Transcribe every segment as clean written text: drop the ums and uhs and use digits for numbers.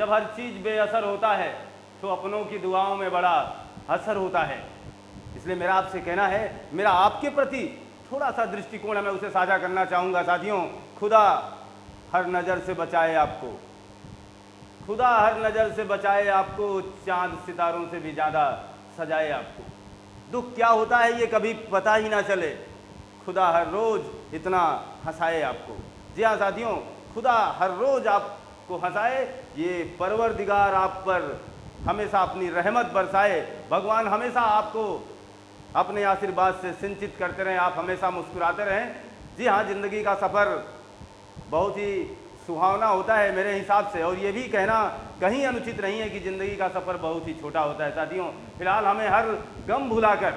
जब हर चीज़ बेअसर होता है तो अपनों की दुआओं में बड़ा असर होता है। इसलिए मेरा आपसे कहना है, मेरा आपके प्रति थोड़ा सा दृष्टिकोण है, मैं उसे साझा करना चाहूँगा। साथियों, खुदा हर नज़र से बचाए आपको, खुदा हर नज़र से बचाए आपको, चांद सितारों से भी ज़्यादा सजाए आपको। दुख क्या होता है ये कभी पता ही ना चले, खुदा हर रोज़ इतना हंसाए आपको। जी हाँ साथियों, खुदा हर रोज़ आपको हंसाए, ये परवरदिगार आप पर हमेशा अपनी रहमत बरसाए। भगवान हमेशा आपको अपने आशीर्वाद से सिंचित करते रहें, आप हमेशा मुस्कुराते रहें। जी हाँ, ज़िंदगी का सफ़र बहुत ही सुहावना होता है मेरे हिसाब से, और ये भी कहना कहीं अनुचित नहीं है कि ज़िंदगी का सफ़र बहुत ही छोटा होता है। साथियों, फिलहाल हमें हर गम भुलाकर,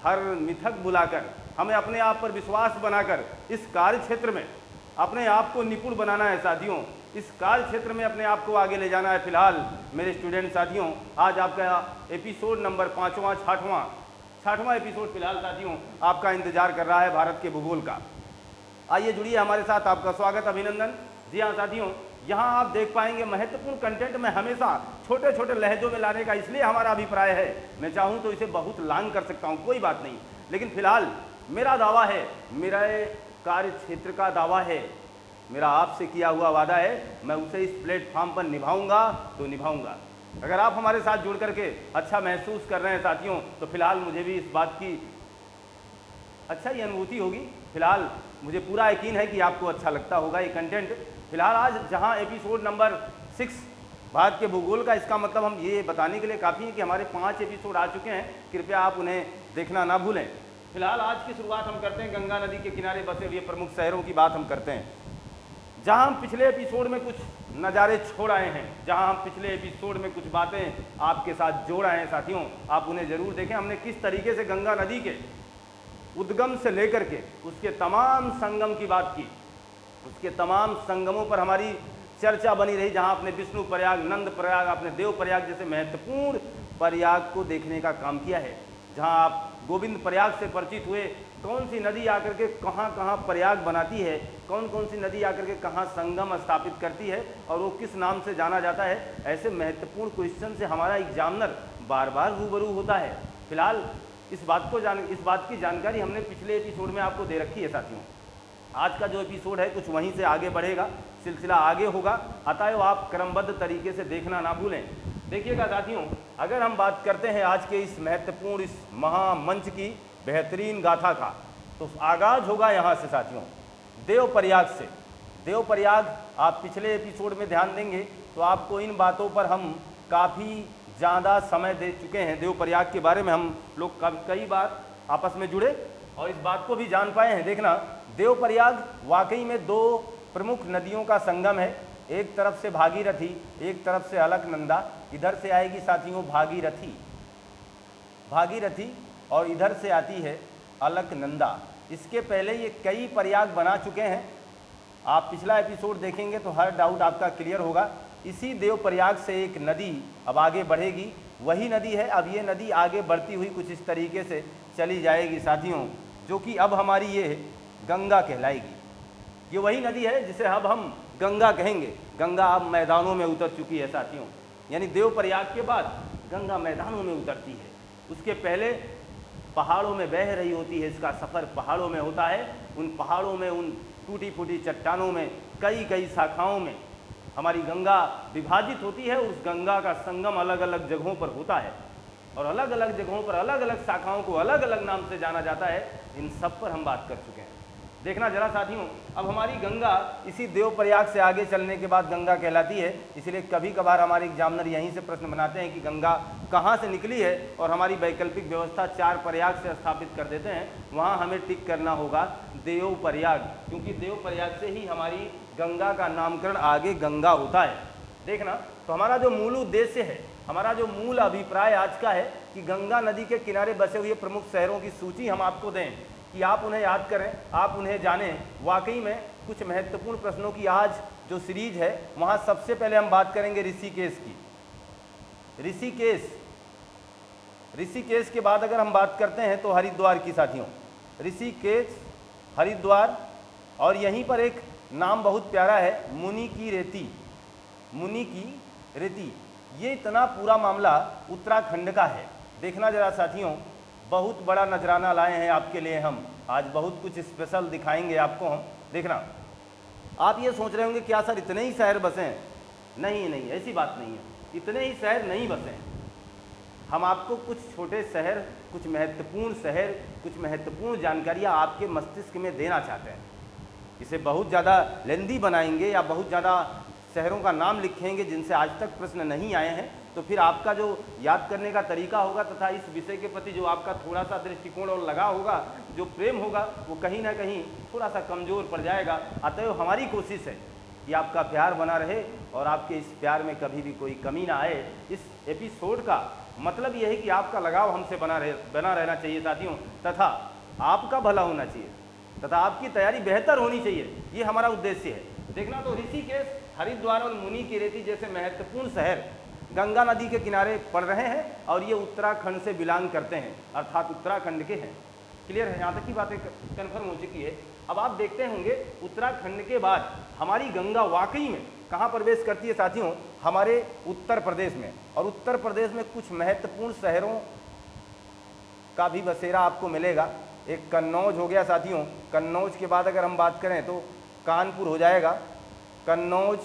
हर मिथक भुलाकर, हमें अपने आप पर विश्वास बनाकर इस कार्य क्षेत्र में अपने आप को निपुण बनाना है। साथियों, इस कार्य क्षेत्र में अपने आप को आगे ले जाना है। फिलहाल मेरे स्टूडेंट साथियों, आज आपका एपिसोड नंबर 5वां 6वां एपिसोड फिलहाल साथियों आपका इंतजार कर रहा है भारत के भूगोल का। आइए जुड़िए हमारे साथ, आपका स्वागत, अभिनंदन। जी हाँ साथियों, यहाँ आप देख पाएंगे महत्वपूर्ण कंटेंट में हमेशा छोटे छोटे लहजों में लाने का इसलिए हमारा अभिप्राय है। मैं चाहूँ तो इसे बहुत लांग कर सकता हूँ, कोई बात नहीं, लेकिन फिलहाल मेरा दावा है, मेरे कार्य क्षेत्र का दावा है, मेरा आपसे किया हुआ वादा है, मैं उसे इस प्लेटफॉर्म पर निभाऊंगा तो निभाऊंगा। अगर आप हमारे साथ जुड़ करके अच्छा महसूस कर रहे हैं साथियों, तो फिलहाल मुझे भी इस बात की अच्छा ही अनुभूति होगी। फिलहाल मुझे पूरा यकीन है कि आपको अच्छा लगता होगा ये कंटेंट। फिलहाल आज जहां एपिसोड नंबर 6 भारत के भूगोल का, इसका मतलब हम ये बताने के लिए काफ़ी है कि हमारे 5 एपिसोड आ चुके हैं, कृपया आप उन्हें देखना ना भूलें। फिलहाल आज की शुरुआत हम करते हैं गंगा नदी के किनारे बसे हुए प्रमुख शहरों की बात हम करते हैं, जहां हम पिछले एपिसोड में कुछ नज़ारे छोड़ आए हैं, जहां हम पिछले एपिसोड में कुछ बातें आपके साथ जोड़ आए हैं। साथियों, आप उन्हें ज़रूर देखें। हमने किस तरीके से गंगा नदी के उद्गम से लेकर के उसके तमाम संगम की बात की, उसके तमाम संगमों पर हमारी चर्चा बनी रही, जहां आपने विष्णु प्रयाग, नंद प्रयाग, आपने देव प्रयाग जैसे महत्वपूर्ण प्रयाग को देखने का काम किया है, जहां आप गोविंद प्रयाग से परिचित हुए, कौन सी नदी आकर के कहाँ कहाँ प्रयाग बनाती है, कौन कौन सी नदी आकर के कहाँ संगम स्थापित करती है और वो किस नाम से जाना जाता है। ऐसे महत्वपूर्ण क्वेश्चन से हमारा एग्जामिनर बार बार रूबरू होता है। फिलहाल इस बात की जानकारी हमने पिछले एपिसोड में आपको दे रखी है। साथियों, आज का जो एपिसोड है कुछ वहीं से आगे बढ़ेगा, सिलसिला आगे होगा, अतएव आप क्रमबद्ध तरीके से देखना ना भूलें। देखिएगा साथियों, अगर हम बात करते हैं आज के इस महत्वपूर्ण, इस महामंच की बेहतरीन गाथा का, तो आगाज होगा यहाँ से साथियों, देव प्रयाग से। देव प्रयाग, आप पिछले एपिसोड में ध्यान देंगे तो आपको इन बातों पर हम काफ़ी ज़्यादा समय दे चुके हैं। देव प्रयाग के बारे में हम लोग कई बार आपस में जुड़े और इस बात को भी जान पाए हैं। देखना, देव प्रयाग वाकई में 2 प्रमुख नदियों का संगम है। एक तरफ से भागीरथी, एक तरफ से अलकनंदा। इधर से आएगी साथियों भागीरथी और इधर से आती है अलकनंदा। इसके पहले ये कई प्रयाग बना चुके हैं। आप पिछला एपिसोड देखेंगे तो हर डाउट आपका क्लियर होगा। इसी देव प्रयाग से एक नदी अब आगे बढ़ेगी, वही नदी है। अब ये नदी आगे बढ़ती हुई कुछ इस तरीके से चली जाएगी साथियों, जो कि अब हमारी ये गंगा कहलाएगी। ये वही नदी है जिसे अब हम गंगा कहेंगे। गंगा अब मैदानों में उतर चुकी है साथियों, यानी देव प्रयाग के बाद गंगा मैदानों में उतरती है। उसके पहले पहाड़ों में बह रही होती है, इसका सफ़र पहाड़ों में होता है। उन पहाड़ों में, उन टूटी फूटी चट्टानों में, कई कई शाखाओं में हमारी गंगा विभाजित होती है। उस गंगा का संगम अलग अलग जगहों पर होता है और अलग अलग जगहों पर अलग अलग शाखाओं को अलग अलग नाम से जाना जाता है। इन सब पर हम बात कर चुके हैं। देखना जरा साथियों, अब हमारी गंगा इसी देव प्रयाग से आगे चलने के बाद गंगा कहलाती है। इसलिए कभी कभार हमारे एग्जामिनर यहीं से प्रश्न बनाते हैं कि गंगा कहाँ से निकली है, और हमारी वैकल्पिक व्यवस्था 4 प्रयाग से स्थापित कर देते हैं। वहाँ हमें टिक करना होगा देव प्रयाग, क्योंकि देव प्रयाग से ही हमारी गंगा का नामकरण आगे गंगा होता है। देखना, तो हमारा जो मूल उद्देश्य है, हमारा जो मूल अभिप्राय आज का है कि गंगा नदी के किनारे बसे हुए प्रमुख शहरों की सूची हम आपको दें कि आप उन्हें याद करें, आप उन्हें जानें। वाकई में कुछ महत्वपूर्ण प्रश्नों की आज जो सीरीज है, वहाँ सबसे पहले हम बात करेंगे ऋषिकेश की। ऋषिकेश के बाद अगर हम बात करते हैं तो हरिद्वार की साथियों। ऋषिकेश, हरिद्वार, और यहीं पर एक नाम बहुत प्यारा है, मुनि की रेती। मुनि की रीति, ये इतना पूरा मामला उत्तराखंड का है। देखना जरा साथियों, बहुत बड़ा नजराना लाए हैं आपके लिए हम, आज बहुत कुछ स्पेशल दिखाएंगे आपको हम। देखना, आप ये सोच रहे होंगे क्या सर इतने ही शहर बसे हैं? नहीं नहीं, ऐसी बात नहीं है, इतने ही शहर नहीं बसे हैं। हम आपको कुछ छोटे शहर, कुछ महत्वपूर्ण शहर, कुछ महत्वपूर्ण जानकारियाँ आपके मस्तिष्क में देना चाहते हैं। इसे बहुत ज़्यादा लेंदी बनाएंगे या बहुत ज़्यादा शहरों का नाम लिखेंगे जिनसे आज तक प्रश्न नहीं आए हैं, तो फिर आपका जो याद करने का तरीका होगा तथा इस विषय के प्रति जो आपका थोड़ा सा दृष्टिकोण और लगाव होगा, जो प्रेम होगा, वो कहीं ना कहीं थोड़ा सा कमज़ोर पड़ जाएगा। अतएव हमारी कोशिश है कि आपका प्यार बना रहे और आपके इस प्यार में कभी भी कोई कमी ना आए। इस एपिसोड का मतलब यह है कि आपका लगाव हमसे बना रहना चाहिए साथियों, तथा आपका भला होना चाहिए, तथा आपकी तैयारी बेहतर होनी चाहिए, ये हमारा उद्देश्य है। देखना, तो ऋषिकेश, हरिद्वार और मुनि की रेती जैसे महत्वपूर्ण शहर गंगा नदी के किनारे पड़ रहे हैं और ये उत्तराखंड से बिलोंग करते हैं, अर्थात उत्तराखंड के हैं। क्लियर है? यहाँ तक की बातें कन्फर्म हो चुकी है। अब आप देखते होंगे उत्तराखंड के बाद हमारी गंगा वाकई में कहाँ प्रवेश करती है साथियों? हमारे उत्तर प्रदेश में। और उत्तर प्रदेश में कुछ महत्वपूर्ण शहरों का भी बसेरा आपको मिलेगा। एक कन्नौज हो गया साथियों, कन्नौज के बाद अगर हम बात करें तो कानपुर हो जाएगा, कन्नौज,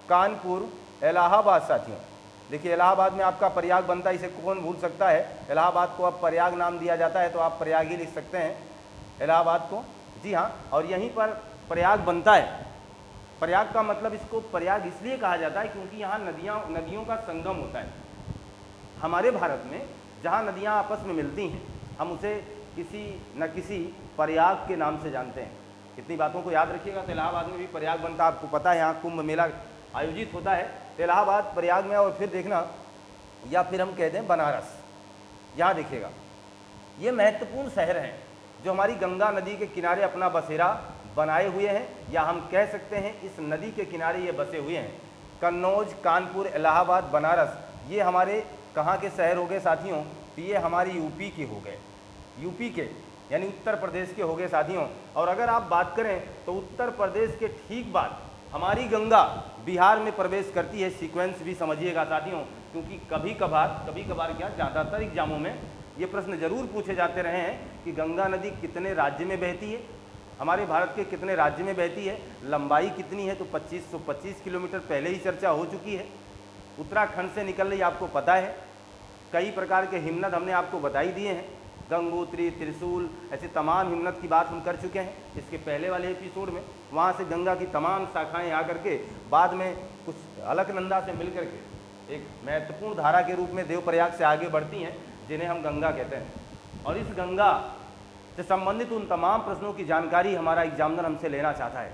कानपुर, इलाहाबाद। साथियों देखिए, इलाहाबाद में आपका प्रयाग बनता है, इसे कौन भूल सकता है? इलाहाबाद को अब प्रयाग नाम दिया जाता है, तो आप प्रयाग ही लिख सकते हैं इलाहाबाद को। जी हाँ, और यहीं पर प्रयाग बनता है। प्रयाग का मतलब, इसको प्रयाग इसलिए कहा जाता है क्योंकि यहाँ नदियों का संगम होता है। हमारे भारत में जहाँ नदियाँ आपस में मिलती हैं, हम उसे किसी न किसी प्रयाग के नाम से जानते हैं। इतनी बातों को याद रखिएगा। तो इलाहाबाद में भी प्रयाग बनता है, आपको पता है, यहाँ कुंभ मेला आयोजित होता है, तो इलाहाबाद प्रयाग में। और फिर देखना, या फिर हम कह दें बनारस, यहाँ देखिएगा, ये महत्वपूर्ण शहर हैं जो हमारी गंगा नदी के किनारे अपना बसेरा बनाए हुए हैं, या हम कह सकते हैं इस नदी के किनारे ये बसे हुए हैं। कन्नौज, कानपुर, इलाहाबाद, बनारस, ये हमारे कहाँ के शहर हो गए साथियों? तो ये हमारी यूपी के हो गए, यूपी के यानी उत्तर प्रदेश के हो गए साथियों। और अगर आप बात करें तो उत्तर प्रदेश के ठीक बाद हमारी गंगा बिहार में प्रवेश करती है। सीक्वेंस भी समझिएगा साथियों, क्योंकि कभी कभार क्या, ज़्यादातर एग्जामों में ये प्रश्न जरूर पूछे जाते रहे हैं कि गंगा नदी कितने राज्य में बहती है, हमारे भारत के कितने राज्य में बहती है, लंबाई कितनी है? तो 2525 किलोमीटर पहले ही चर्चा हो चुकी है। उत्तराखंड से निकल रही, आपको पता है। कई प्रकार के हिमनद हमने आपको बताई दिए हैं, गंगोत्री, त्रिशूल, ऐसे तमाम हिमनद की बात हम कर चुके हैं इसके पहले वाले एपिसोड में। वहाँ से गंगा की तमाम शाखाएं आकर के बाद में कुछ अलकनंदा से मिल करके एक महत्वपूर्ण धारा के रूप में देवप्रयाग से आगे बढ़ती हैं, जिन्हें हम गंगा कहते हैं। और इस गंगा से संबंधित उन तमाम प्रश्नों की जानकारी हमारा एग्जामिनर हमसे लेना चाहता है।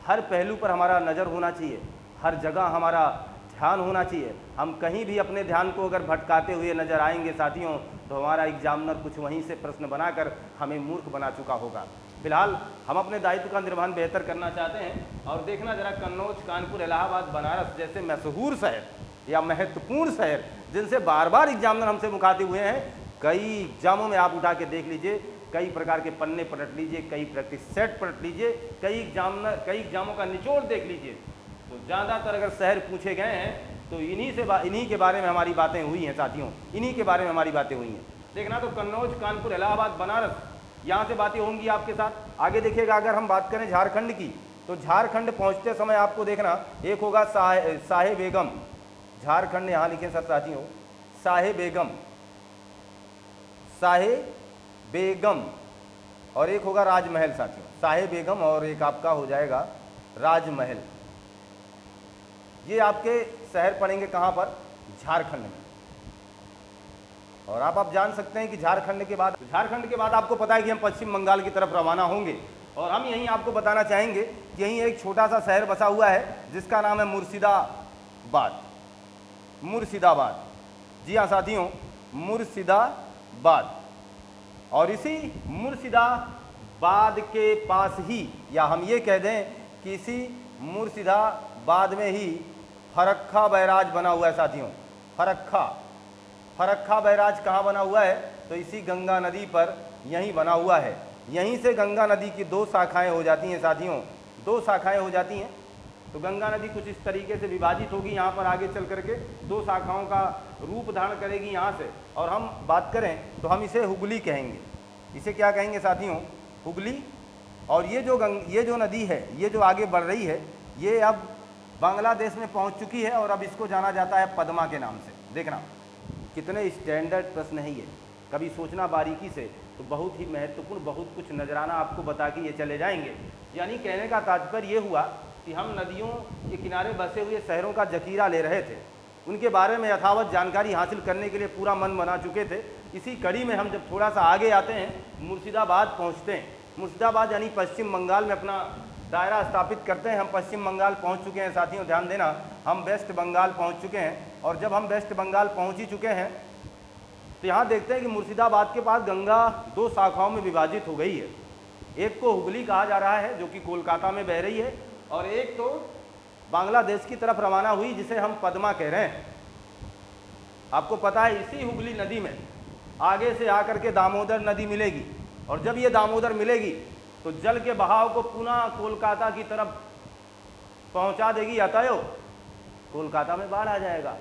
हर पहलू पर हमारा नज़र होना चाहिए, हर जगह हमारा ध्यान होना चाहिए। हम कहीं भी अपने ध्यान को अगर भटकाते हुए नजर आएंगे साथियों, तो हमारा एग्जामिनर कुछ वहीं से प्रश्न बनाकर हमें मूर्ख बना चुका होगा। फिलहाल हम अपने दायित्व का निर्वहन बेहतर करना चाहते हैं। और देखना जरा, कन्नौज, कानपुर, इलाहाबाद, बनारस जैसे मशहूर शहर या महत्वपूर्ण शहर जिनसे बार बार एग्जामिनर हमसे मुखातिब हुए हैं, कई एग्जामों में आप उठा के देख लीजिए, कई प्रकार के पन्ने पलट लीजिए, कई प्रैक्टिस सेट पलट लीजिए, कई एग्जामों का निचोड़ देख लीजिए, तो ज़्यादातर अगर शहर पूछे गए हैं तो इन्हीं के बारे में हमारी बातें हुई हैं साथियों, इन्हीं के बारे में हमारी बातें हुई हैं। देखना, तो कन्नौज, कानपुर, इलाहाबाद, बनारस, यहाँ से बातें होंगी आपके साथ। आगे देखिएगा, अगर हम बात करें झारखंड की, तो झारखंड पहुँचते समय आपको देखना, एक होगा साहे बेगम, झारखंड यहाँ लिखे सर साथियों, साहे बेगम, और एक होगा राजमहल साथियों, साहे बेगम और एक आपका हो जाएगा राजमहल। ये आपके शहर पड़ेंगे कहाँ पर? झारखंड में। और आप जान सकते हैं कि झारखंड के बाद आपको पता है कि हम पश्चिम बंगाल की तरफ रवाना होंगे, और हम यहीं आपको बताना चाहेंगे कि यहीं एक छोटा सा शहर बसा हुआ है जिसका नाम है मुर्शिदाबाद। जी हाँ साथियों, मुर्शिदाबाद। और इसी मुर्शिदाबाद के पास ही, या हम ये कह दें कि इसी मुर्शिदाबाद में ही फरक्का बैराज बना हुआ है साथियों। फरक्का बैराज कहाँ बना हुआ है? तो इसी गंगा नदी पर यहीं बना हुआ है। यहीं से गंगा नदी की दो शाखाएं हो जाती हैं साथियों, दो शाखाएं हो जाती हैं। तो गंगा नदी कुछ इस तरीके से विभाजित होगी, यहाँ पर आगे चल करके 2 शाखाओं का रूप धारण करेगी यहाँ से। और हम बात करें तो हम इसे हुगली कहेंगे। इसे क्या कहेंगे साथियों? हुगली। और ये जो नदी है, ये जो आगे बढ़ रही है, ये अब बांग्लादेश में पहुँच चुकी है और अब इसको जाना जाता है पद्मा के नाम से। देखना कितने स्टैंडर्ड प्रश्न है ये, कभी सोचना बारीकी से तो बहुत ही महत्वपूर्ण, बहुत कुछ नजराना आपको बता के ये चले जाएंगे। यानी कहने का तात्पर्य ये हुआ कि हम नदियों के किनारे बसे हुए शहरों का जखीरा ले रहे थे, उनके बारे में यथावत जानकारी हासिल करने के लिए पूरा मन बना चुके थे। इसी कड़ी में हम जब थोड़ा सा आगे आते हैं, मुर्शिदाबाद पहुँचते हैं। मुर्शिदाबाद यानी पश्चिम बंगाल में अपना दायरा स्थापित करते हैं। हम पश्चिम बंगाल पहुंच चुके हैं साथियों, ध्यान देना, हम वेस्ट बंगाल पहुंच चुके हैं। और जब हम वेस्ट बंगाल पहुंच ही चुके हैं तो यहाँ देखते हैं कि मुर्शिदाबाद के पास गंगा 2 शाखाओं में विभाजित हो गई है। एक को हुगली कहा जा रहा है जो कि कोलकाता में बह रही है, और एक तो बांग्लादेश की तरफ रवाना हुई जिसे हम पद्मा कह रहे हैं। आपको पता है इसी हुगली नदी में आगे से आकर के दामोदर नदी मिलेगी, और जब ये दामोदर मिलेगी तो जल के बहाव को पुनः कोलकाता की तरफ पहुंचा देगी, अतएव कोलकाता में बाढ़ आ जाएगा।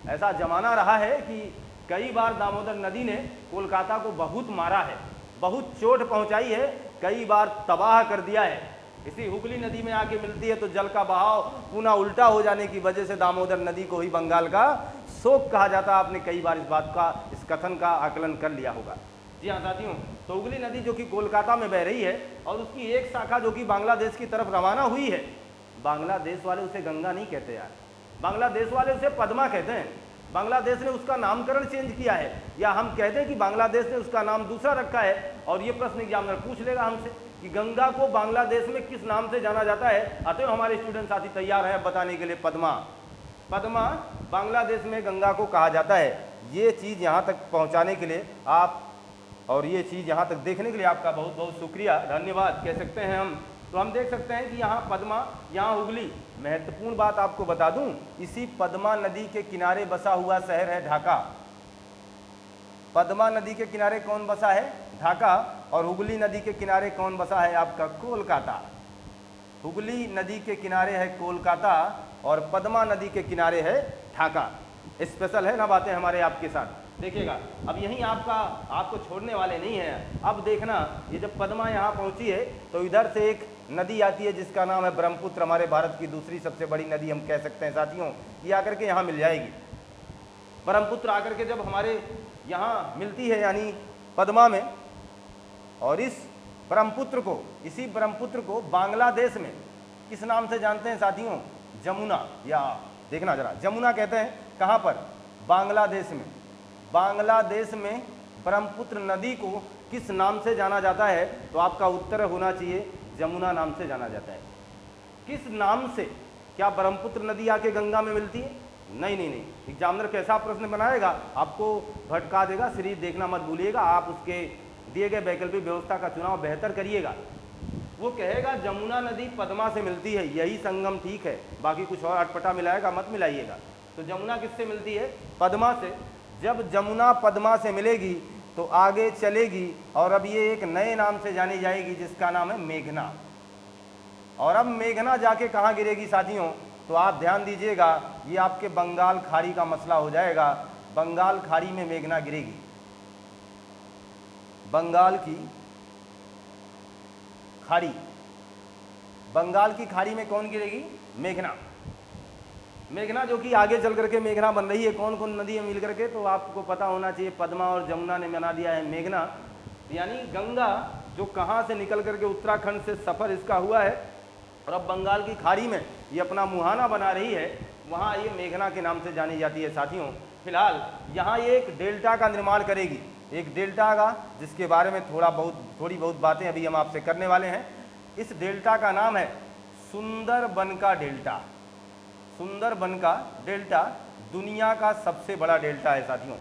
ऐसा जमाना रहा है कि कई बार दामोदर नदी ने कोलकाता को बहुत मारा है, बहुत चोट पहुंचाई है, कई बार तबाह कर दिया है। इसी हुगली नदी में आके मिलती है तो जल का बहाव पुनः उल्टा हो जाने की वजह से दामोदर नदी को ही बंगाल का शोक कहा जाता है। आपने कई बार इस बात का, इस कथन का आकलन कर लिया होगा। जी हाँ साथियों, तो हुगली नदी जो कि कोलकाता में बह रही है और उसकी एक शाखा जो कि बांग्लादेश की तरफ रवाना हुई है, बांग्लादेश वाले उसे गंगा नहीं कहते यार, बांग्लादेश वाले उसे पद्मा कहते हैं। बांग्लादेश ने उसका नामकरण चेंज किया है, या हम कहते हैं कि बांग्लादेश ने उसका नाम दूसरा रखा है। और ये प्रश्न एग्जामिनर पूछ लेगा हमसे कि गंगा को बांग्लादेश में किस नाम से जाना जाता है, अतः हमारे स्टूडेंट साथी तैयार हैं बताने के लिए पद्मा। पद्मा बांग्लादेश में गंगा को कहा जाता है। ये चीज़ यहाँ तक पहुँचाने के लिए आप, और ये चीज़ यहाँ तक देखने के लिए आपका बहुत बहुत शुक्रिया, धन्यवाद कह सकते हैं हम। तो हम देख सकते हैं कि यहाँ पद्मा, यहाँ हुगली। महत्वपूर्ण बात आपको बता दूं, इसी पद्मा नदी के किनारे बसा हुआ शहर है ढाका। पद्मा नदी के किनारे कौन बसा है? ढाका। और हुगली नदी के किनारे कौन बसा है? आपका कोलकाता। हुगली नदी के किनारे है कोलकाता और पद्मा नदी के किनारे है ढाका। स्पेशल है ना बातें हमारे आपके साथ। देखिएगा अब यहीं आपको छोड़ने वाले नहीं हैं। अब देखना, ये जब पद्मा यहाँ पहुँची है तो इधर से एक नदी आती है जिसका नाम है ब्रह्मपुत्र। हमारे भारत की दूसरी सबसे बड़ी नदी हम कह सकते हैं साथियों। ये आकर के यहाँ मिल जाएगी। ब्रह्मपुत्र आकर के जब हमारे यहाँ मिलती है यानी पद्मा में, और इस ब्रह्मपुत्र को, इसी ब्रह्मपुत्र को बांग्लादेश में किस नाम से जानते हैं साथियों? जमुना। या देखना जरा, जमुना कहते हैं कहाँ पर? बांग्लादेश में। बांग्लादेश में ब्रह्मपुत्र नदी को किस नाम से जाना जाता है? तो आपका उत्तर होना चाहिए जमुना नाम से जाना जाता है। किस नाम से? क्या ब्रह्मपुत्र नदी आके गंगा में मिलती है? नहीं नहीं नहीं। एग्जामिनर कैसा प्रश्न बनाएगा आपको भटका देगा। सीरीज देखना मत भूलिएगा, आप उसके दिए गए वैकल्पिक व्यवस्था का चुनाव बेहतर करिएगा। वो कहेगा जमुना नदी पद्मा से मिलती है, यही संगम ठीक है, बाकी कुछ और अटपटा मिलाएगा मत मिलाइएगा। तो जमुना किससे मिलती है? पद्मा से। जब जमुना पद्मा से मिलेगी तो आगे चलेगी और अब ये एक नए नाम से जानी जाएगी जिसका नाम है मेघना। और अब मेघना जाके कहाँ गिरेगी साथियों? तो आप ध्यान दीजिएगा, ये आपके बंगाल खाड़ी का मसला हो जाएगा। बंगाल खाड़ी में मेघना गिरेगी। बंगाल की खाड़ी, बंगाल की खाड़ी में कौन गिरेगी? मेघना। मेघना जो कि आगे चल करके मेघना बन रही है। कौन कौन नदी है मिल करके? तो आपको पता होना चाहिए, पद्मा और जमुना ने बना दिया है मेघना। यानी गंगा जो कहाँ से निकल करके उत्तराखंड से सफ़र इसका हुआ है और अब बंगाल की खाड़ी में ये अपना मुहाना बना रही है, वहाँ ये मेघना के नाम से जानी जाती है साथियों। फिलहाल यहाँ ये एक डेल्टा का निर्माण करेगी, एक डेल्टा का, जिसके बारे में थोड़ी बहुत बातें अभी हम आपसे करने वाले हैं। इस डेल्टा का नाम है सुंदरबन का डेल्टा। सुंदरबन का डेल्टा दुनिया का सबसे बड़ा डेल्टा है साथियों।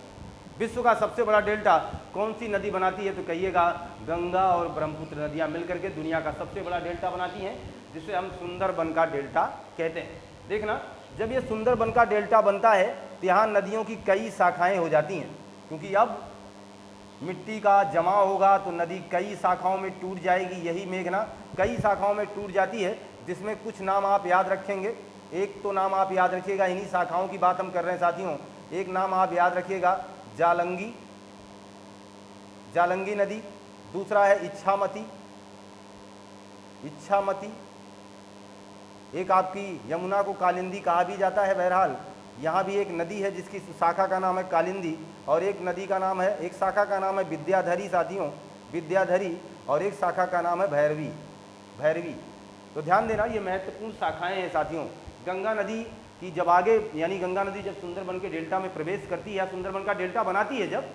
विश्व का सबसे बड़ा डेल्टा कौन सी नदी बनाती है? तो कहिएगा गंगा और ब्रह्मपुत्र नदियाँ मिलकर के दुनिया का सबसे बड़ा डेल्टा बनाती हैं, जिसे हम सुंदरबन का डेल्टा कहते हैं। देखना, जब ये सुंदरबन का डेल्टा बनता है तो यहाँ नदियों की कई शाखाएं हो जाती हैं, क्योंकि अब मिट्टी का जमाव होगा तो नदी कई शाखाओं में टूट जाएगी। यही मेघना कई शाखाओं में टूट जाती है, जिसमें कुछ नाम आप याद रखेंगे। एक तो नाम आप याद रखिएगा, इन्हीं शाखाओं की बात हम कर रहे हैं साथियों। एक नाम आप याद रखिएगा, जालंगी, जालंगी नदी। दूसरा है इच्छामती, इच्छामती। एक आपकी यमुना को कालिंदी कहा भी जाता है। बहरहाल यहाँ भी एक नदी है जिसकी शाखा का नाम है कालिंदी, और एक नदी का नाम है, एक शाखा का नाम है विद्याधरी साथियों, विद्याधरी, और एक शाखा का नाम है भैरवी, भैरवी। तो ध्यान देना, ये महत्वपूर्ण शाखाएं हैं साथियों। गंगा नदी की जब आगे, यानी गंगा नदी जब सुंदरबन के डेल्टा में प्रवेश करती है, सुंदरबन का डेल्टा बनाती है जब,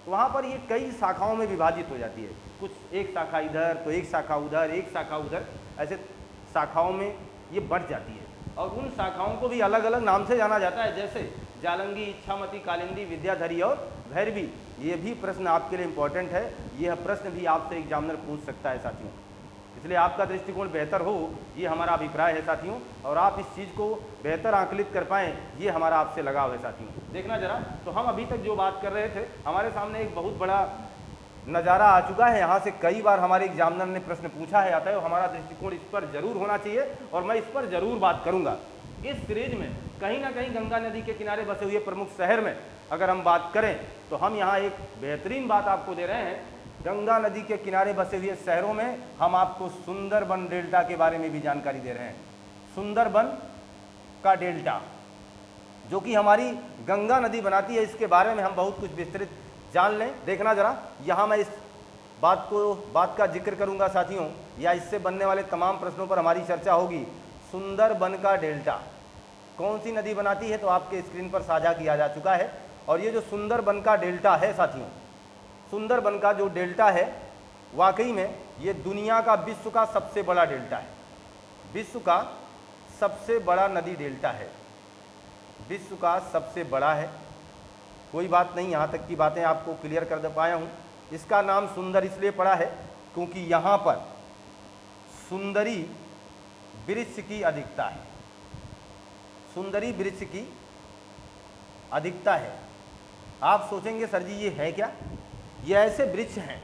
तो वहाँ पर ये कई शाखाओं में विभाजित हो जाती है। कुछ एक शाखा इधर तो एक शाखा उधर, एक शाखा उधर, ऐसे शाखाओं में ये बढ़ जाती है। और उन शाखाओं को भी अलग अलग नाम से जाना जाता है, जैसे जालंगी, इच्छामती, कालिंदी, विद्याधरी और भैरवी। ये भी प्रश्न आपके लिए इम्पोर्टेंट है, यह प्रश्न भी आपसे एग्जामिनर पूछ सकता है साथियों। इसलिए आपका दृष्टिकोण बेहतर हो, ये हमारा अभिप्राय है साथियों, और आप इस चीज़ को बेहतर आंकलित कर पाएँ, ये हमारा आपसे लगाव है साथियों। देखना जरा, तो हम अभी तक जो बात कर रहे थे, हमारे सामने एक बहुत बड़ा नज़ारा आ चुका है। यहाँ से कई बार हमारे एग्जामिनर ने प्रश्न पूछा है, अतः हमारा दृष्टिकोण इस पर जरूर होना चाहिए, और मैं इस पर जरूर बात करूँगा। इस सीरीज में कहीं ना कहीं गंगा नदी के किनारे बसे हुए प्रमुख शहर में अगर हम बात करें, तो हम यहाँ एक बेहतरीन बात आपको दे रहे हैं। गंगा नदी के किनारे बसे हुए शहरों में हम आपको सुंदरबन डेल्टा के बारे में भी जानकारी दे रहे हैं। सुंदरबन का डेल्टा जो कि हमारी गंगा नदी बनाती है, इसके बारे में हम बहुत कुछ विस्तृत जान लें। देखना जरा, यहाँ मैं इस बात का जिक्र करूँगा साथियों, या इससे बनने वाले तमाम प्रश्नों पर हमारी चर्चा होगी। सुंदरबन का डेल्टा कौन सी नदी बनाती है, तो आपके स्क्रीन पर साझा किया जा चुका है। और ये जो सुंदरबन का डेल्टा है साथियों, सुंदरबन का जो डेल्टा है, वाकई में ये दुनिया का, विश्व का सबसे बड़ा डेल्टा है। विश्व का सबसे बड़ा नदी डेल्टा है, विश्व का सबसे बड़ा है। कोई बात नहीं, यहाँ तक की बातें आपको क्लियर कर दे पाया हूँ। इसका नाम सुंदर इसलिए पड़ा है क्योंकि यहाँ पर सुंदरी वृक्ष की अधिकता है, सुंदरी वृक्ष की अधिकता है। आप सोचेंगे सर जी ये है क्या? ये ऐसे वृक्ष हैं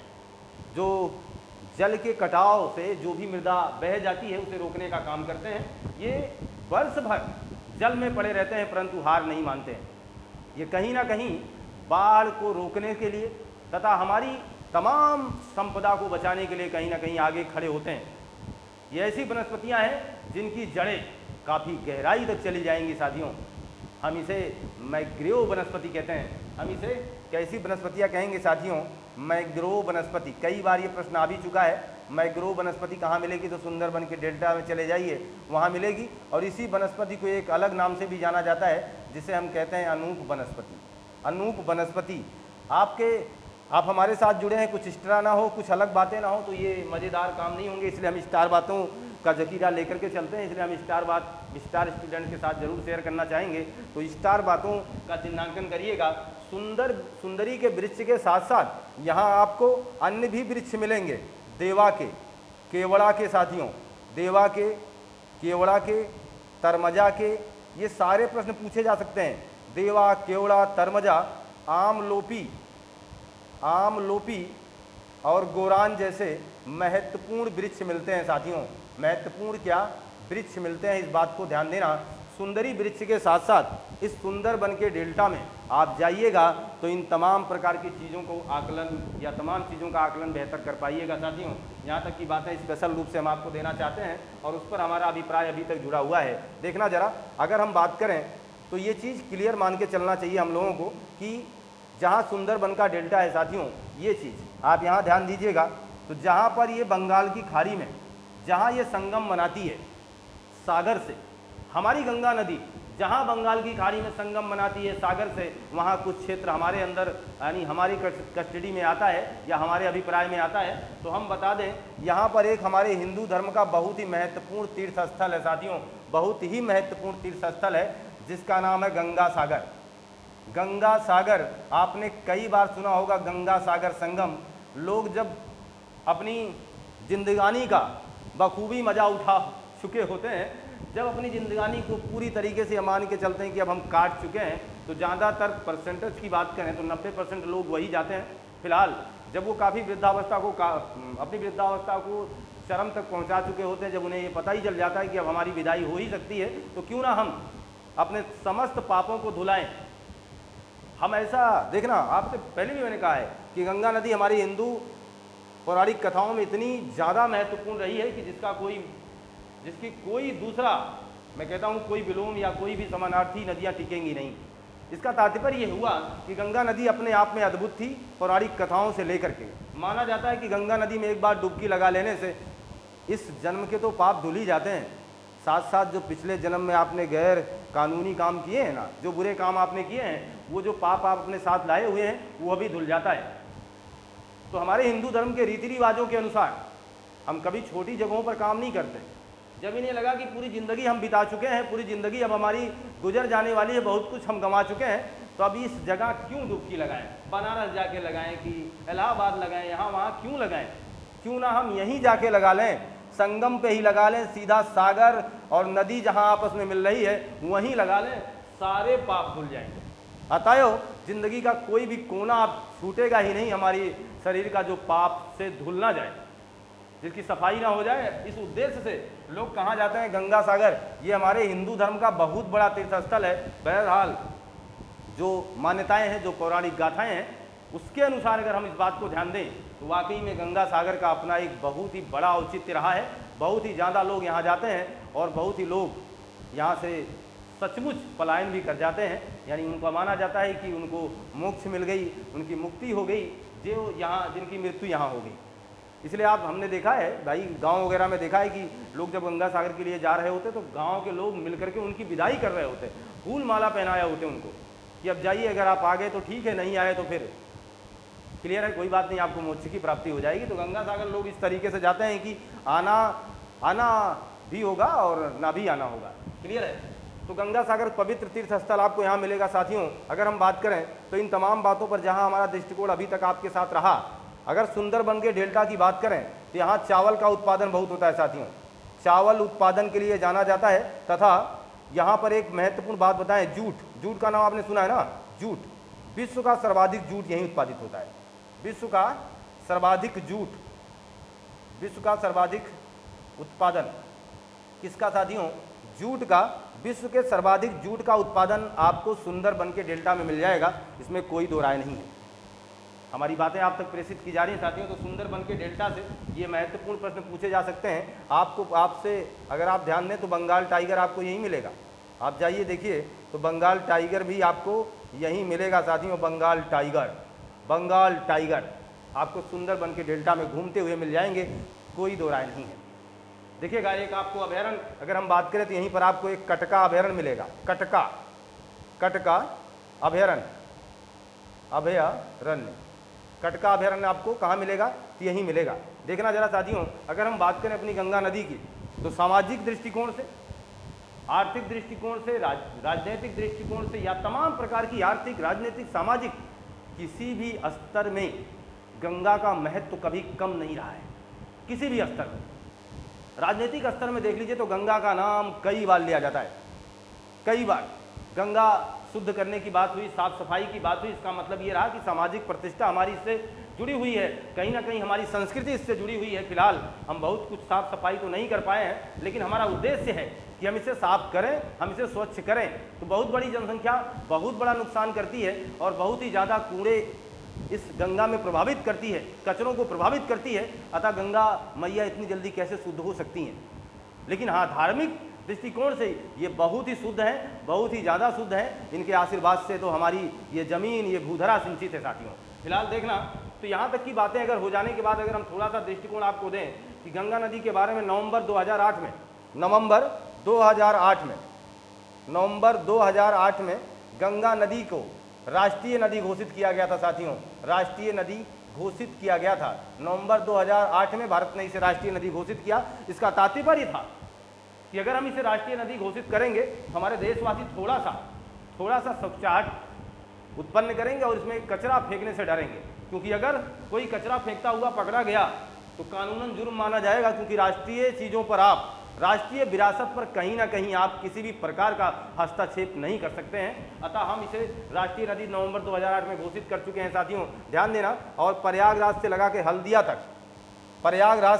जो जल के कटाव से जो भी मृदा बह जाती है उसे रोकने का काम करते हैं। ये वर्ष भर जल में पड़े रहते हैं परंतु हार नहीं मानते हैं। ये कहीं ना कहीं बाढ़ को रोकने के लिए तथा हमारी तमाम संपदा को बचाने के लिए कहीं ना कहीं आगे खड़े होते हैं। ये ऐसी वनस्पतियां हैं जिनकी जड़ें काफ़ी गहराई तक चली जाएंगी साथियों। हम इसे मैग्रोव वनस्पति कहते हैं। हम इसे कैसी वनस्पतियां कहेंगे साथियों? मैग्रोव वनस्पति। कई बार ये प्रश्न आ भी चुका है, मैग्रोव वनस्पति कहाँ मिलेगी? तो सुंदरबन के डेल्टा में चले जाइए, वहाँ मिलेगी। और इसी वनस्पति को एक अलग नाम से भी जाना जाता है जिसे हम कहते हैं अनूप वनस्पति। अनूप वनस्पति। आप हमारे साथ जुड़े हैं, कुछ एक्स्ट्रा ना हो, कुछ अलग बातें ना हो तो ये मज़ेदार काम नहीं होंगे, इसलिए हम स्टार बातों का जखीरा लेकर के चलते हैं। इसलिए हम स्टार स्टूडेंट के साथ जरूर शेयर करना चाहेंगे। तो स्टार बातों का चिन्हांकन करिएगा। सुंदरी के वृक्ष के साथ साथ यहाँ आपको अन्य भी वृक्ष मिलेंगे। देवा के, केवड़ा के साथियों, देवा के, केवड़ा के, तरमजा के, ये सारे प्रश्न पूछे जा सकते हैं। देवा, केवड़ा, तरमजा, आमलोपी और गोरान जैसे महत्वपूर्ण वृक्ष मिलते हैं साथियों। महत्वपूर्ण क्या वृक्ष मिलते हैं, इस बात को ध्यान देना। सुंदरी वृक्ष के साथ साथ इस सुंदरबन के डेल्टा में आप जाइएगा तो इन तमाम प्रकार की चीज़ों को आकलन या तमाम चीज़ों का आकलन बेहतर कर पाइएगा साथियों। यहाँ तक की बातें स्पेशल रूप से हम आपको देना चाहते हैं और उस पर हमारा अभिप्राय अभी तक जुड़ा हुआ है। देखना जरा, अगर हम बात करें तो ये चीज़ क्लियर मान के चलना चाहिए हम लोगों को कि जहाँ सुंदरबन का डेल्टा है साथियों, ये चीज़ आप यहाँ ध्यान दीजिएगा। तो जहाँ पर ये बंगाल की खाड़ी में जहाँ ये संगम बनाती है सागर से, हमारी गंगा नदी जहाँ बंगाल की खाड़ी में संगम बनाती है सागर से, वहाँ कुछ क्षेत्र हमारे अंदर यानी हमारी कस्टडी में आता है या हमारे अभिप्राय में आता है। तो हम बता दें, यहाँ पर एक हमारे हिंदू धर्म का बहुत ही महत्वपूर्ण तीर्थ स्थल है साथियों, बहुत ही महत्वपूर्ण तीर्थ स्थल है जिसका नाम है गंगा सागर। गंगा सागर आपने कई बार सुना होगा, गंगा सागर संगम। लोग जब अपनी जिंदगानी का बखूबी मज़ा उठा चुके होते हैं, जब अपनी जिंदगानी को पूरी तरीके से मान के चलते हैं कि अब हम काट चुके हैं, तो ज़्यादातर परसेंटेज की बात करें तो 90% लोग वही जाते हैं फिलहाल जब वो काफ़ी वृद्धावस्था को अपनी वृद्धावस्था को चरम तक पहुंचा चुके होते हैं, जब उन्हें ये पता ही चल जाता है कि अब हमारी विदाई हो ही सकती है, तो क्यों ना हम अपने समस्त पापों को धुलाएं। हम ऐसा देखना, आपसे पहले भी मैंने कहा है कि गंगा नदी हमारी हिंदू पौराणिक कथाओं में इतनी ज़्यादा महत्वपूर्ण रही है कि जिसकी कोई दूसरा, मैं कहता हूँ कोई विलोम या कोई भी समानार्थी नदियाँ टिकेंगी नहीं। इसका तात्पर्य ये हुआ कि गंगा नदी अपने आप में अद्भुत थी पौराणिक कथाओं से लेकर के। माना जाता है कि गंगा नदी में एक बार डुबकी लगा लेने से इस जन्म के तो पाप धुल ही जाते हैं, साथ साथ जो पिछले जन्म में आपने गैर कानूनी काम किए हैं ना, जो बुरे काम आपने किए हैं, वो जो पाप आप अपने साथ लाए हुए हैं वो भी धुल जाता है। तो हमारे हिंदू धर्म के रीति रिवाजों के अनुसार हम कभी छोटी जगहों पर काम नहीं करते। जब इन्हें लगा कि पूरी ज़िंदगी हम बिता चुके हैं, पूरी ज़िंदगी अब हमारी गुजर जाने वाली है, बहुत कुछ हम गंवा चुके हैं, तो अभी इस जगह क्यों डुबकी लगाएं, बनारस जाके लगाएं कि इलाहाबाद लगाएं, यहाँ वहाँ क्यों लगाएं, क्यों ना हम यहीं जाके लगा लें, संगम पे ही लगा लें, सीधा सागर और नदी जहाँ आपस में मिल रही है वहीं लगा लें, सारे पाप धुल जाएंगे। अतएव जिंदगी का कोई भी कोना आप छूटेगा ही नहीं हमारी शरीर का जो पाप से धुल ना जाए, जिसकी सफाई ना हो जाए। इस उद्देश्य से लोग कहाँ जाते हैं, गंगा सागर। ये हमारे हिंदू धर्म का बहुत बड़ा तीर्थस्थल है। बहरहाल जो मान्यताएं हैं, जो पौराणिक गाथाएं हैं, उसके अनुसार अगर हम इस बात को ध्यान दें तो वाकई में गंगा सागर का अपना एक बहुत ही बड़ा औचित्य रहा है। बहुत ही ज़्यादा लोग यहाँ जाते हैं और बहुत ही लोग यहाँ से सचमुच पलायन भी कर जाते हैं, यानी उनको माना जाता है कि उनको मोक्ष मिल गई, उनकी मुक्ति हो गई, जो यहाँ जिनकी मृत्यु यहाँ हो गई। इसलिए आप हमने देखा है भाई, गांव वगैरह में देखा है कि लोग जब गंगा सागर के लिए जा रहे होते तो गांव के लोग मिलकर के उनकी विदाई कर रहे होते, फूल माला पहनाया होते उनको कि अब जाइए, अगर आप आ गए तो ठीक है, नहीं आए तो फिर क्लियर है, कोई बात नहीं, आपको मोक्ष की प्राप्ति हो जाएगी। तो गंगा सागर लोग इस तरीके से जाते हैं कि आना भी होगा और ना भी आना होगा। क्लियर है। तो गंगा सागर पवित्र तीर्थ स्थल आपको यहाँ मिलेगा। साथियों, अगर हम बात करें तो इन तमाम बातों पर जहाँ हमारा दृष्टिकोण अभी तक आपके साथ रहा, अगर सुंदरबन के डेल्टा की बात करें तो यहाँ चावल का उत्पादन बहुत होता है। साथियों, चावल उत्पादन के लिए जाना जाता है। तथा यहाँ पर एक महत्वपूर्ण बात बताएं, जूट का नाम आपने सुना है ना, जूट, विश्व का सर्वाधिक जूट यहीं उत्पादित होता है। विश्व का सर्वाधिक उत्पादन किसका साथियों, जूट का। विश्व के सर्वाधिक जूट का उत्पादन आपको सुंदरबन के डेल्टा में मिल जाएगा, इसमें कोई दो राय नहीं है। हमारी बातें आप तक प्रेषित की जा रही हैं साथियों। तो सुंदरबन के डेल्टा से ये महत्वपूर्ण प्रश्न पूछे जा सकते हैं आपसे अगर आप ध्यान दें तो बंगाल टाइगर आपको यहीं मिलेगा। आप जाइए देखिए तो बंगाल टाइगर भी आपको यहीं मिलेगा साथियों। बंगाल टाइगर आपको सुंदरबन के डेल्टा में घूमते हुए मिल जाएंगे, कोई दो राय नहीं है। देखिएगा, एक आपको अभयारण्य अगर हम बात करें तो यहीं पर आपको एक कटका अभयारण्य मिलेगा। कटका अभयारण्य कटका अभयारण्य आपको कहाँ मिलेगा, तो यहीं मिलेगा। देखना जरा साथियों, अगर हम बात करें अपनी गंगा नदी की तो सामाजिक दृष्टिकोण से, आर्थिक दृष्टिकोण से, राजनीतिक दृष्टिकोण से, या तमाम प्रकार की आर्थिक, राजनीतिक, सामाजिक किसी भी स्तर में गंगा का महत्व कभी कम नहीं रहा है। किसी भी स्तर में, राजनीतिक स्तर में देख लीजिए तो गंगा का नाम कई बार लिया जाता है। कई बार गंगा शुद्ध करने की बात हुई, साफ सफाई की बात हुई। इसका मतलब ये रहा कि सामाजिक प्रतिष्ठा हमारी इससे जुड़ी हुई है, कहीं ना कहीं हमारी संस्कृति इससे जुड़ी हुई है। फिलहाल हम बहुत कुछ साफ सफाई तो नहीं कर पाए हैं, लेकिन हमारा उद्देश्य है कि हम इसे साफ करें, हम इसे स्वच्छ करें। तो बहुत बड़ी जनसंख्या बहुत बड़ा नुकसान करती है और बहुत ही ज़्यादा कूड़े इस गंगा में प्रभावित करती है, कचरों को प्रभावित करती है। अतः गंगा मैया इतनी जल्दी कैसे शुद्ध हो सकती हैं। लेकिन हाँ, धार्मिक दृष्टिकोण से ये बहुत ही शुद्ध है, बहुत ही ज़्यादा शुद्ध है। इनके आशीर्वाद से तो हमारी ये ज़मीन, ये भूधरा सिंचित है साथियों। फिलहाल देखना तो यहाँ तक की बातें अगर हो जाने के बाद अगर हम थोड़ा सा दृष्टिकोण आपको दें कि गंगा नदी के बारे में नवंबर 2008 में गंगा नदी को राष्ट्रीय नदी घोषित किया गया था साथियों। राष्ट्रीय नदी घोषित किया गया था नवंबर 2008 में भारत ने इसे राष्ट्रीय नदी घोषित किया। इसका तात्पर्य था कि अगर हम इसे राष्ट्रीय नदी घोषित करेंगे तो हमारे देशवासी थोड़ा सा शौचाहट उत्पन्न करेंगे और इसमें कचरा फेंकने से डरेंगे, क्योंकि अगर कोई कचरा फेंकता हुआ पकड़ा गया तो कानूनन जुर्म माना जाएगा, क्योंकि राष्ट्रीय चीज़ों पर आप राष्ट्रीय विरासत पर कहीं ना कहीं आप किसी भी प्रकार का हस्तक्षेप नहीं कर सकते हैं। अतः हम इसे राष्ट्रीय नदी नवंबर 2008 में घोषित कर चुके हैं साथियों, ध्यान देना। और प्रयागराज से लगा के हल्दिया तक, प्रयागराज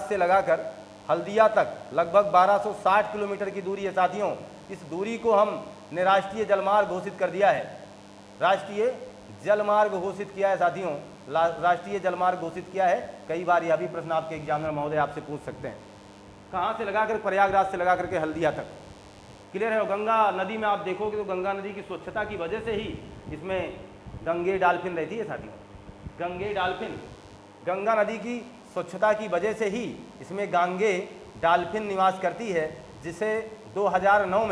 से लगाकर हल्दिया तक लगभग 1260 किलोमीटर की दूरी है साथियों। इस दूरी को हमने राष्ट्रीय जलमार्ग घोषित कर दिया है, राष्ट्रीय जलमार्ग घोषित किया है साथियों, राष्ट्रीय जलमार्ग घोषित किया है। कई बार यह भी प्रश्न आपके एग्जामिनर महोदय आपसे पूछ सकते हैं। कहाँ से लगाकर? प्रयागराज से लगा करके हल्दिया तक, क्लियर है। और गंगा नदी में आप देखोगे तो गंगा नदी की स्वच्छता की वजह से ही इसमें गंगे डॉल्फिन रहती है साथियों, गंगे डॉल्फिन। गंगा नदी की स्वच्छता की वजह से ही इसमें गांगे डॉल्फिन निवास करती है, जिसे 2009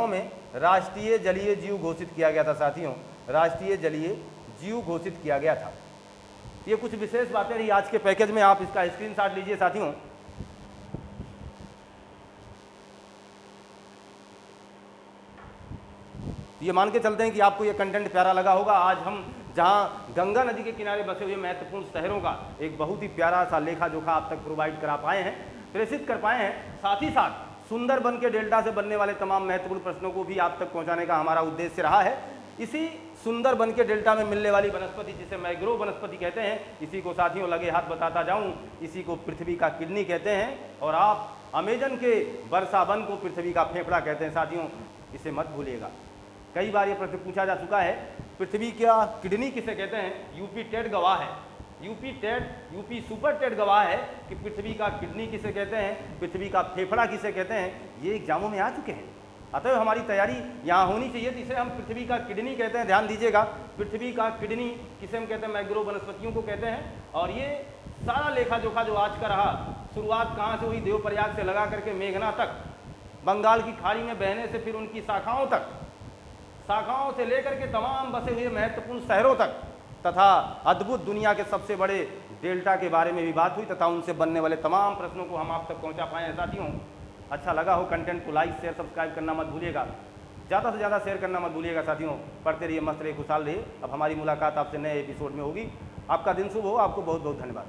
में राष्ट्रीय जलीय जीव घोषित किया गया था साथियों, राष्ट्रीय जलीय जीव घोषित किया गया था। ये कुछ विशेष बातें रही आज के पैकेज में, आप इसका स्क्रीनशॉट लीजिए साथियों। ये मान के चलते हैं कि आपको ये कंटेंट प्यारा लगा होगा। आज हम जहां गंगा नदी के किनारे बसे हुए महत्वपूर्ण शहरों का एक बहुत ही प्यारा सा लेखा जोखा आप तक प्रोवाइड करा पाए हैं, प्रेषित कर पाए हैं। साथ ही साथ सुंदरबन के डेल्टा से बनने वाले तमाम महत्वपूर्ण प्रश्नों को भी आप तक पहुंचाने का हमारा उद्देश्य रहा है। इसी सुंदरबन के डेल्टा में मिलने वाली वनस्पति, जिसे मैग्रोव वनस्पति कहते हैं, इसी को साथियों लगे हाथ बताता जाऊं, इसी को पृथ्वी का किडनी कहते हैं। और आप अमेजन के वर्षा वन को पृथ्वी का फेफड़ा कहते हैं साथियों, इसे मत भूलिएगा। कई बार ये प्रश्न पूछा जा चुका है, पृथ्वी का किडनी किसे कहते हैं? यूपी टेट गवाह है, यूपी सुपर टेट गवाह है कि पृथ्वी का किडनी किसे कहते हैं, पृथ्वी का फेफड़ा किसे कहते हैं। ये एग्जामों में आ चुके हैं, अतः हमारी तैयारी यहाँ होनी चाहिए। इसे हम पृथ्वी का किडनी कहते हैं, ध्यान दीजिएगा। पृथ्वी का किडनी किसे हम कहते हैं? मैग्रोव वनस्पतियों को कहते हैं। और ये सारा लेखा जोखा जो आज का रहा, शुरुआत कहाँ से हुई? देवप्रयाग से लगा करके मेघना तक, बंगाल की खाड़ी में बहने से फिर उनकी शाखाओं तक, शाखाओं से लेकर के तमाम बसे हुए महत्वपूर्ण शहरों तक, तथा अद्भुत दुनिया के सबसे बड़े डेल्टा के बारे में भी बात हुई, तथा उनसे बनने वाले तमाम प्रश्नों को हम आप तक पहुंचा पाए हैं साथियों। अच्छा लगा हो कंटेंट को लाइक शेयर सब्सक्राइब करना मत भूलिएगा, ज़्यादा से ज़्यादा शेयर करना मत भूलिएगा साथियों। पढ़ते रहिए, मस्त रहिए, खुशहाल रहिए। अब हमारी मुलाकात आपसे नए एपिसोड में होगी। आपका दिन शुभ हो, आपको बहुत बहुत धन्यवाद।